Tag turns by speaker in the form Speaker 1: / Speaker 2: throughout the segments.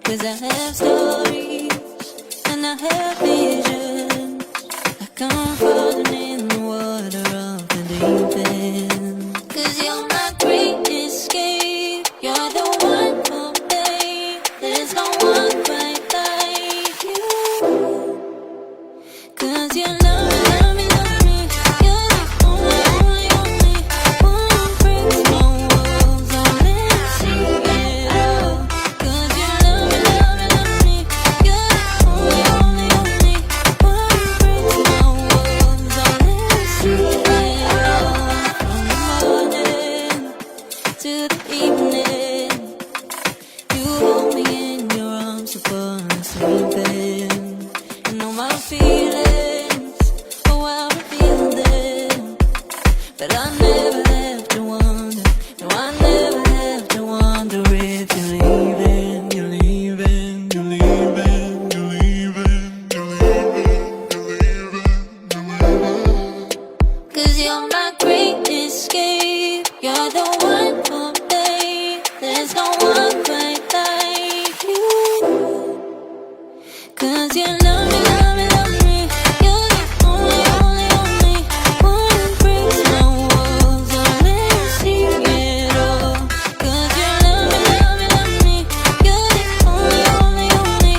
Speaker 1: 'Cause I have stories and I have visions, like I'm falling in the water of the deep end. 'Cause you're my great escape, you're the one for me. There's no one quite like you. 'Cause you love me, love me, love me. You're the only, only, only one who breaks my walls. Oh, let's see it all. 'Cause you love me, love me, love me. You're the only, only, only one who breaks my walls. Oh, let's see it all. From the morning to the evening, you hold me in your arms upon sleeping. You know my feelings, oh I feel them, but I never have to wonder. No, I never have to wonder if you're leaving, you're leaving, you're leaving, you're leaving, you're leaving, you're leaving, you're leaving. 'Cause you're my great escape, you're the one for me. There's no one quite like you. 'Cause you love me, love me, love me. You're the only, only, only one who breaks my walls. Oh, let's see it all. 'Cause you love me, love me, love me. You're the only, only, only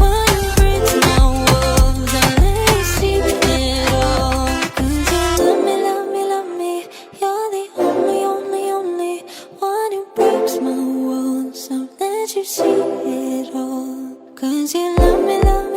Speaker 1: one who breaks my walls. Oh, let's see it all. 'Cause you love me, love me, love me. You're the only, only, only one who breaks my walls. So let you see it all. 'Cause you love me, love me.